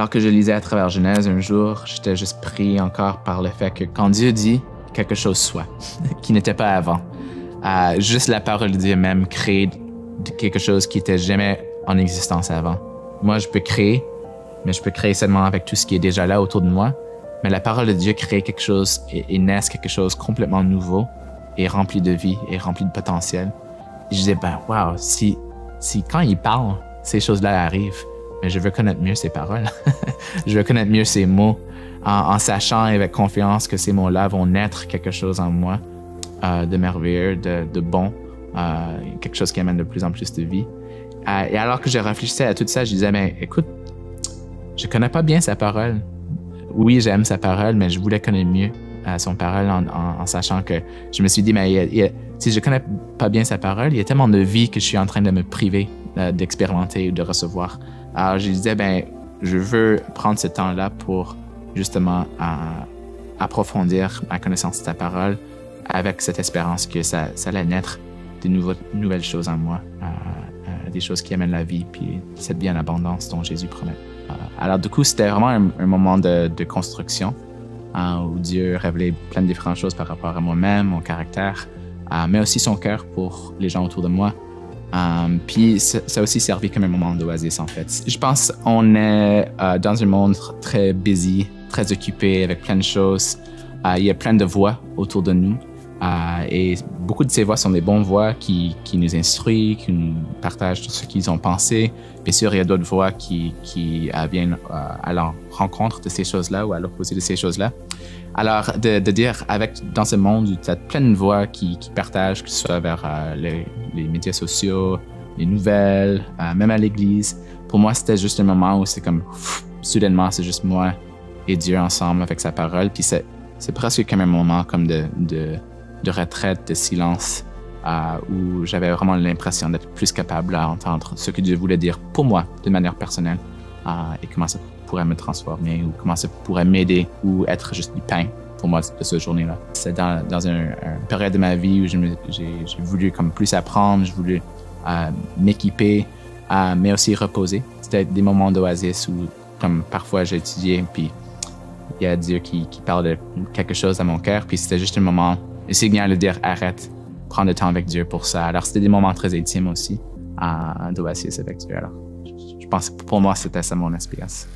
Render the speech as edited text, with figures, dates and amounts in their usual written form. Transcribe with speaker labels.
Speaker 1: Alors que je lisais à travers Genèse un jour, j'étais juste pris encore par le fait que quand Dieu dit quelque chose soit, qui n'était pas avant, juste la parole de Dieu même crée quelque chose qui n'était jamais en existence avant. Moi, je peux créer, mais je peux créer seulement avec tout ce qui est déjà là autour de moi. Mais la parole de Dieu crée quelque chose et naisse quelque chose complètement nouveau et rempli de vie et rempli de potentiel. Et je disais, wow, si quand il parle, ces choses-là arrivent, mais je veux connaître mieux ses paroles. Je veux connaître mieux ses mots en sachant et avec confiance que ces mots-là vont naître quelque chose en moi de merveilleux, de bon, quelque chose qui amène de plus en plus de vie. Et alors que je réfléchissais à tout ça, je disais, mais écoute, je connais pas bien sa parole. Oui, j'aime sa parole, mais je voulais connaître mieux son parole en sachant que je me suis dit, mais si je connais pas bien sa parole, il y a tellement de vie que je suis en train de me priver d'expérimenter ou de recevoir. Alors, je disais, je veux prendre ce temps-là pour justement approfondir ma connaissance de ta parole avec cette espérance que ça allait naître de nouvelles choses en moi, des choses qui amènent la vie, puis cette vie en abondance dont Jésus promet. Alors, du coup, c'était vraiment un moment de construction où Dieu révélait plein de différentes choses par rapport à moi-même, mon caractère, mais aussi son cœur pour les gens autour de moi. Puis, ça a aussi servi comme un moment d'oasis, en fait. Je pense qu'on est dans un monde très busy, très occupé, avec plein de choses. Il y a plein de voix autour de nous. Et beaucoup de ces voix sont des bonnes voix qui nous instruisent, qui nous partagent tout ce qu'ils ont pensé. Bien sûr, il y a d'autres voix qui viennent à la rencontre de ces choses-là ou à l'opposé de ces choses-là. Alors, de dire, dans ce monde où tu as plein de voix qui partagent, que ce soit vers les médias sociaux, les nouvelles, même à l'église, pour moi, c'était juste un moment où c'est comme, soudainement, c'est juste moi et Dieu ensemble avec sa parole. Puis c'est presque comme un moment comme de retraite, de silence, où j'avais vraiment l'impression d'être plus capable à entendre ce que Dieu voulait dire pour moi, de manière personnelle, et comment ça pourrait me transformer, ou comment ça pourrait m'aider, ou être juste du pain pour moi de cette journée-là. C'est dans une période de ma vie où j'ai voulu comme plus apprendre, j'ai voulu m'équiper, mais aussi reposer. C'était des moments d'oasis où, comme parfois j'ai étudié, puis il y a Dieu qui parle de quelque chose à mon cœur, puis c'était juste un moment, un signal de dire arrête, prends le temps avec Dieu pour ça. Alors c'était des moments très intimes aussi d'oasis avec Dieu. Alors je pense que pour moi c'était ça mon expérience.